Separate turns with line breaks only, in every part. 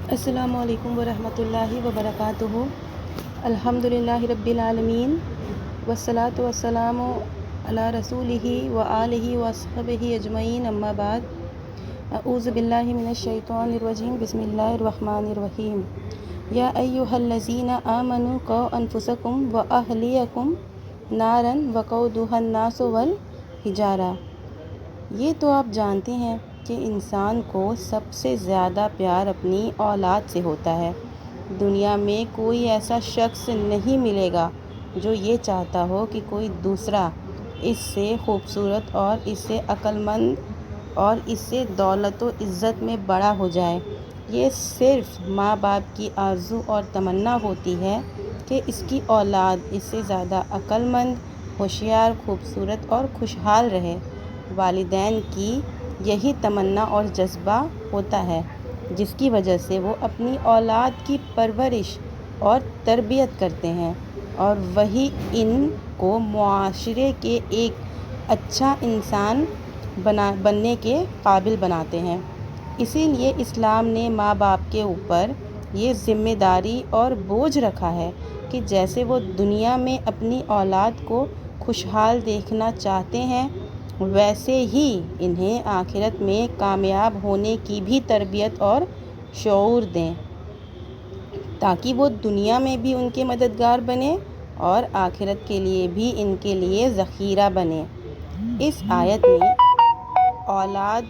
السلام علیکم ورحمۃ اللہ وبرکاتہ۔ الحمدللہ رب العالمین والصلاة والسلام علی رسولہ وآلہ وصحبہ اجمعین، اما بعد۔ اعوذ باللہ من الشیطان الرجیم، بسم اللہ الرحمن الرحیم۔ یا ایہا الذین آمنوا قوا انفسکم واہلیکم نارا وقودھا الناس والحجارہ۔ یہ تو آپ جانتے ہیں کہ انسان کو سب سے زیادہ پیار اپنی اولاد سے ہوتا ہے۔ دنیا میں کوئی ایسا شخص نہیں ملے گا جو یہ چاہتا ہو کہ کوئی دوسرا اس سے خوبصورت اور اس سے عقل مند اور اس سے دولت و عزت میں بڑا ہو جائے۔ یہ صرف ماں باپ کی آرزو اور تمنا ہوتی ہے کہ اس کی اولاد اس سے زیادہ عقل مند، ہوشیار، خوبصورت اور خوشحال رہے۔ والدین کی یہی تمنا اور جذبہ ہوتا ہے جس کی وجہ سے وہ اپنی اولاد کی پرورش اور تربیت کرتے ہیں، اور وہی ان کو معاشرے کے ایک اچھا انسان بننے کے قابل بناتے ہیں۔ اسی لیے اسلام نے ماں باپ کے اوپر یہ ذمہ داری اور بوجھ رکھا ہے کہ جیسے وہ دنیا میں اپنی اولاد کو خوشحال دیکھنا چاہتے ہیں، ویسے ہی انہیں آخرت میں کامیاب ہونے کی بھی تربیت اور شعور دیں، تاکہ وہ دنیا میں بھی ان کے مددگار بنے اور آخرت کے لیے بھی ان کے لیے ذخیرہ بنے۔ اس آیت میں اولاد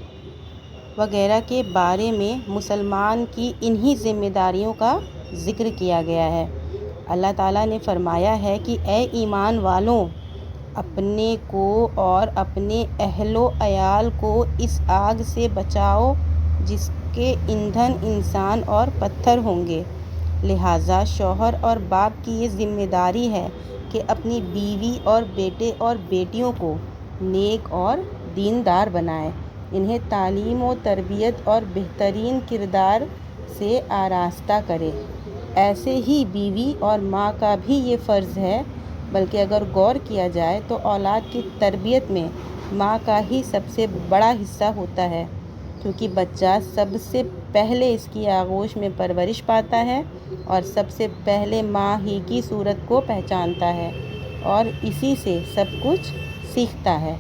وغیرہ کے بارے میں مسلمان کی انہی ذمہ داریوں کا ذکر کیا گیا ہے۔ اللہ تعالیٰ نے فرمایا ہے کہ اے ایمان والوں، اپنے کو اور اپنے اہل و عیال کو اس آگ سے بچاؤ جس کے ایندھن انسان اور پتھر ہوں گے۔ لہٰذا شوہر اور باپ کی یہ ذمہ داری ہے کہ اپنی بیوی اور بیٹے اور بیٹیوں کو نیک اور دیندار بنائے، انہیں تعلیم و تربیت اور بہترین کردار سے آراستہ کرے۔ ایسے ہی بیوی اور ماں کا بھی یہ فرض ہے، بلکہ اگر غور کیا جائے تو اولاد کی تربیت میں ماں کا ہی سب سے بڑا حصہ ہوتا ہے، کیونکہ بچہ سب سے پہلے اس کی آغوش میں پرورش پاتا ہے اور سب سے پہلے ماں ہی کی صورت کو پہچانتا ہے اور اسی سے سب کچھ سیکھتا ہے،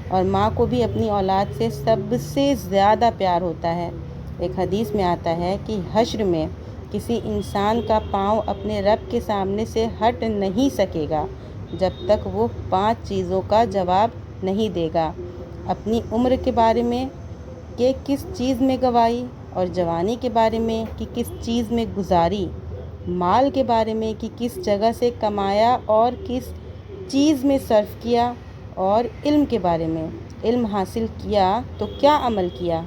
اور ماں کو بھی اپنی اولاد سے سب سے زیادہ پیار ہوتا ہے۔ ایک حدیث میں آتا ہے کہ حشر میں کسی انسان کا پاؤں اپنے رب کے سامنے سے ہٹ نہیں سکے گا جب تک وہ 5 چیزوں کا جواب نہیں دے گا: اپنی عمر کے بارے میں کہ کس چیز میں گنوائی، اور جوانی کے بارے میں کہ کس چیز میں گزاری، مال کے بارے میں کہ کس جگہ سے کمایا اور کس چیز میں صرف کیا، اور علم کے بارے میں علم حاصل کیا تو کیا عمل کیا۔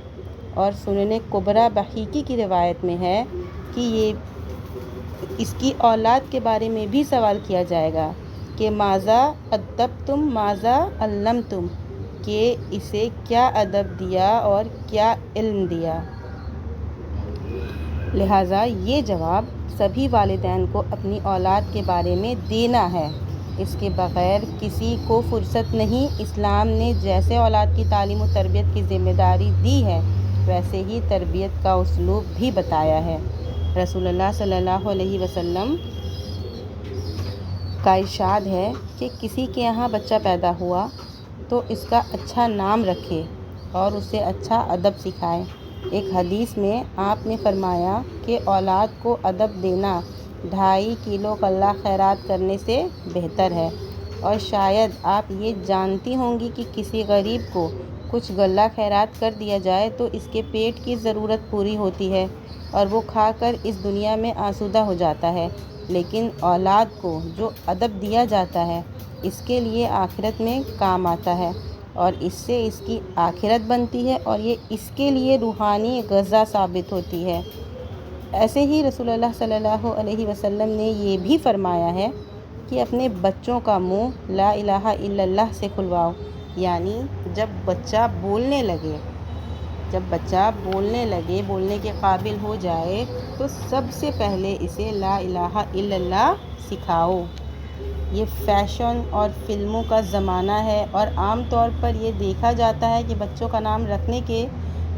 اور سنن کبریٰ بحیقی کی روایت میں ہے کہ اس کی اولاد کے بارے میں بھی سوال کیا جائے گا کہ ماذا ادبتم ماذا علمتم، کہ اسے کیا ادب دیا اور کیا علم دیا۔ لہٰذا یہ جواب سبھی والدین کو اپنی اولاد کے بارے میں دینا ہے، اس کے بغیر کسی کو فرصت نہیں۔ اسلام نے جیسے اولاد کی تعلیم و تربیت کی ذمہ داری دی ہے، ویسے ہی تربیت کا اسلوب بھی بتایا ہے۔ رسول اللہ صلی اللہ علیہ وسلم کا ارشاد ہے کہ کسی کے یہاں بچہ پیدا ہوا تو اس کا اچھا نام رکھے اور اسے اچھا ادب سکھائے۔ ایک حدیث میں آپ نے فرمایا کہ اولاد کو ادب دینا 2.5 کلو غلہ خیرات کرنے سے بہتر ہے، اور شاید آپ یہ جانتی ہوں گی کہ کسی غریب کو کچھ غلہ خیرات کر دیا جائے تو اس کے پیٹ کی ضرورت پوری ہوتی ہے اور وہ کھا کر اس دنیا میں آسودہ ہو جاتا ہے، لیکن اولاد کو جو ادب دیا جاتا ہے اس کے لیے آخرت میں کام آتا ہے، اور اس سے اس کی آخرت بنتی ہے اور یہ اس کے لیے روحانی غذا ثابت ہوتی ہے۔ ایسے ہی رسول اللہ صلی اللہ علیہ وسلم نے یہ بھی فرمایا ہے کہ اپنے بچوں کا منہ لا الہ الا اللہ سے کھلواؤ، یعنی جب بچہ بولنے لگے، بولنے کے قابل ہو جائے تو سب سے پہلے اسے لا الہ الا اللہ سکھاؤ۔ یہ فیشن اور فلموں کا زمانہ ہے، اور عام طور پر یہ دیکھا جاتا ہے کہ بچوں کا نام رکھنے کے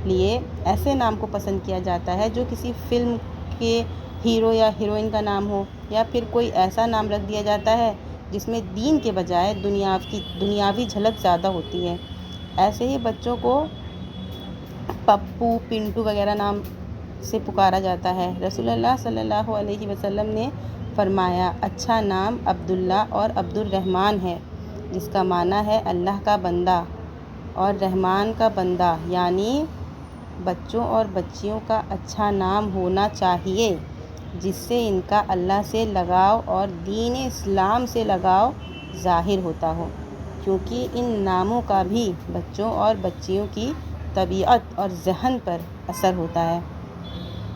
لیے ایسے نام کو پسند کیا جاتا ہے جو کسی فلم کے ہیرو یا ہیروئن کا نام ہو، یا پھر کوئی ایسا نام رکھ دیا جاتا ہے جس میں دین کے بجائے دنیاوی جھلک زیادہ ہوتی ہے۔ ایسے ہی بچوں کو پپو، پنٹو وغیرہ نام سے پکارا جاتا ہے۔ رسول اللہ صلی اللہ علیہ وسلم نے فرمایا، اچھا نام عبداللہ اور عبد الرحمن ہے، جس کا معنی ہے اللہ کا بندہ اور رحمان کا بندہ، یعنی بچوں اور بچیوں کا اچھا نام ہونا چاہیے جس سے ان کا اللہ سے لگاؤ اور دین اسلام سے لگاؤ ظاہر ہوتا ہو، کیونکہ ان ناموں کا بھی بچوں اور بچیوں کی طبیعت اور ذہن پر اثر ہوتا ہے۔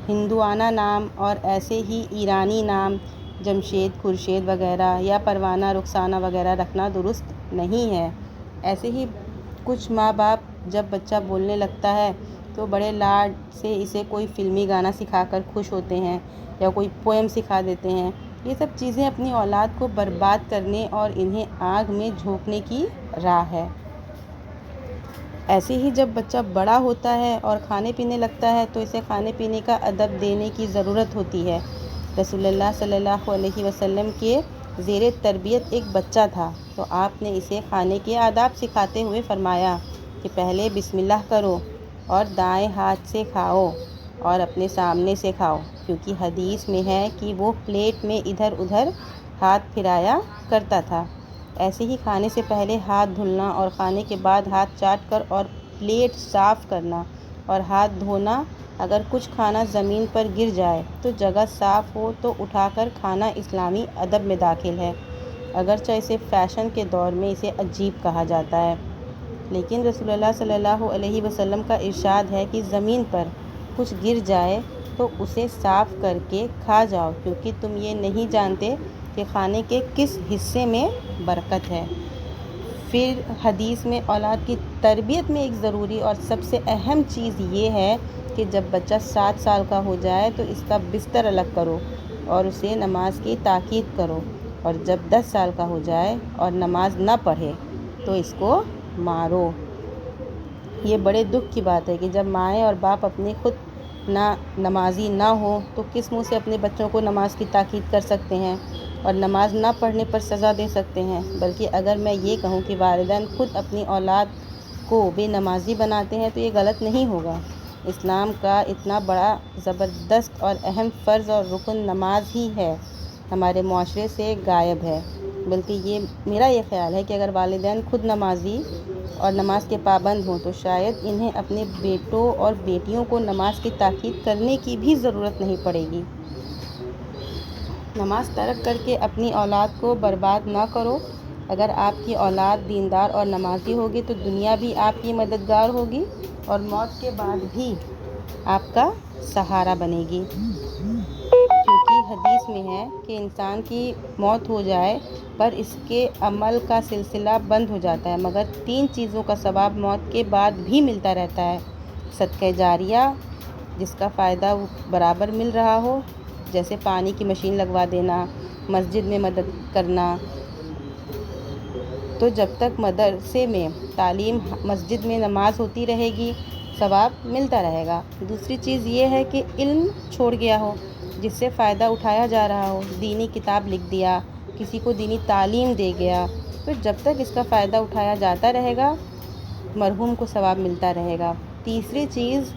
ہندوانہ نام اور ایسے ہی ایرانی نام جمشید، خورشید وغیرہ یا پروانہ، رخسانہ وغیرہ رکھنا درست نہیں ہے۔ ایسے ہی کچھ ماں باپ جب بچہ بولنے لگتا ہے تو بڑے لاڈ سے اسے کوئی فلمی گانا سکھا کر خوش ہوتے ہیں یا کوئی پوئم سکھا دیتے ہیں۔ یہ سب چیزیں اپنی اولاد کو برباد کرنے اور انہیں آگ میں جھونکنے کی راہ ہے۔ ایسے ہی جب بچہ بڑا ہوتا ہے اور کھانے پینے لگتا ہے تو اسے کھانے پینے کا ادب دینے کی ضرورت ہوتی ہے۔ رسول اللہ صلی اللہ علیہ وسلم کے زیر تربیت ایک بچہ تھا تو آپ نے اسے کھانے کے آداب سکھاتے ہوئے فرمایا کہ پہلے بسم اللہ کرو اور دائیں ہاتھ سے کھاؤ اور اپنے سامنے سے کھاؤ، کیونکہ حدیث میں ہے کہ وہ پلیٹ میں ادھر ادھر ہاتھ پھرایا کرتا تھا۔ ایسے ہی کھانے سے پہلے ہاتھ دھلنا اور کھانے کے بعد ہاتھ چاٹ کر اور پلیٹ صاف کرنا اور ہاتھ دھونا۔ اگر کچھ کھانا زمین پر گر جائے تو جگہ صاف ہو تو اٹھا کر کھانا اسلامی ادب میں داخل ہے، اگرچہ اسے فیشن کے دور میں اسے عجیب کہا جاتا ہے، لیکن رسول اللہ صلی اللہ علیہ وسلم کا ارشاد ہے کہ زمین پر کچھ گر جائے تو اسے صاف کر کے کھا جاؤ، کیونکہ تم یہ نہیں جانتے کہ کھانے کے کس حصے میں برکت ہے۔ پھر حدیث میں اولاد کی تربیت میں ایک ضروری اور سب سے اہم چیز یہ ہے کہ جب بچہ 7 سال کا ہو جائے تو اس کا بستر الگ کرو اور اسے نماز کی تاکید کرو، اور جب 10 سال کا ہو جائے اور نماز نہ پڑھے تو اس کو مارو۔ یہ بڑے دکھ کی بات ہے کہ جب مائیں اور باپ اپنی خود نمازی نہ ہو تو کس منہ سے اپنے بچوں کو نماز کی تاکید کر سکتے ہیں اور نماز نہ پڑھنے پر سزا دے سکتے ہیں؟ بلکہ اگر میں یہ کہوں کہ والدین خود اپنی اولاد کو بے نمازی بناتے ہیں تو یہ غلط نہیں ہوگا۔ اسلام کا اتنا بڑا، زبردست اور اہم فرض اور رکن نماز ہی ہے، ہمارے معاشرے سے غائب ہے۔ بلکہ میرا یہ خیال ہے کہ اگر والدین خود نمازی اور نماز کے پابند ہوں تو شاید انہیں اپنے بیٹوں اور بیٹیوں کو نماز کی تاکید کرنے کی بھی ضرورت نہیں پڑے گی۔ نماز ترک کر کے اپنی اولاد کو برباد نہ کرو۔ اگر آپ کی اولاد دیندار اور نمازی ہوگی تو دنیا بھی آپ کی مددگار ہوگی اور موت کے بعد بھی آپ کا سہارا بنے گی، کیونکہ حدیث میں ہے کہ انسان کی موت ہو جائے پر اس کے عمل کا سلسلہ بند ہو جاتا ہے، مگر 3 چیزوں کا ثواب موت کے بعد بھی ملتا رہتا ہے: صدقہ جاریہ، جس کا فائدہ برابر مل رہا ہو، جیسے پانی کی مشین لگوا دینا، مسجد میں مدد کرنا، تو جب تک مدرسے میں تعلیم، مسجد میں نماز ہوتی رہے گی ثواب ملتا رہے گا۔ دوسری چیز یہ ہے کہ علم چھوڑ گیا ہو جس سے فائدہ اٹھایا جا رہا ہو، دینی کتاب لکھ دیا، کسی کو دینی تعلیم دے گیا، تو جب تک اس کا فائدہ اٹھایا جاتا رہے گا مرحوم کو ثواب ملتا رہے گا۔ تیسری چیز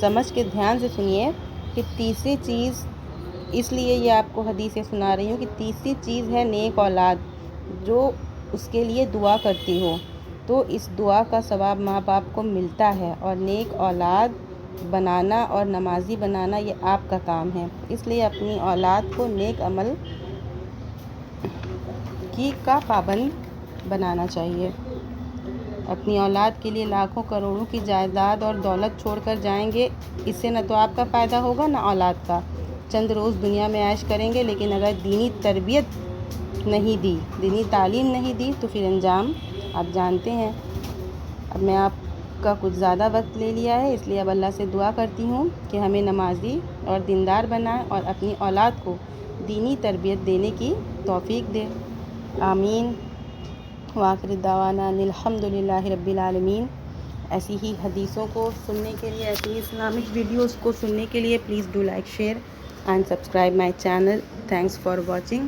سمجھ کے دھیان سے سنیے کہ تیسری چیز، اس لیے یہ آپ کو حدیثیں سنا رہی ہوں کہ تیسری چیز ہے نیک اولاد، جو اس کے لیے دعا کرتی ہو تو اس دعا کا ثواب ماں باپ کو ملتا ہے، اور نیک اولاد بنانا اور نمازی بنانا یہ آپ کا کام ہے۔ اس لیے اپنی اولاد کو نیک عمل کا پابند بنانا چاہیے۔ اپنی اولاد کے لیے لاکھوں کروڑوں کی جائیداد اور دولت چھوڑ کر جائیں گے، اس سے نہ تو آپ کا فائدہ ہوگا نہ اولاد کا۔ چند روز دنیا میں عیش کریں گے، لیکن اگر دینی تربیت نہیں دی، دینی تعلیم نہیں دی تو پھر انجام آپ جانتے ہیں۔ اب میں آپ کا کچھ زیادہ وقت لے لیا ہے، اس لیے اب اللہ سے دعا کرتی ہوں کہ ہمیں نمازی اور دیندار بنائے اور اپنی اولاد کو دینی تربیت دینے کی توفیق دے۔ آمین۔ وآخر دعوانا الحمد للہ رب العالمین۔ ایسی ہی حدیثوں کو سننے کے لیے، ایسی ہی اسلامک ویڈیوز کو سننے کے لیے please do like, share and subscribe my channel. Thanks for watching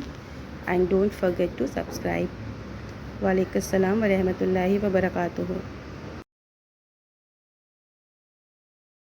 and don't forget to subscribe. وعلیکم السلام ورحمۃ اللہ وبرکاتہ.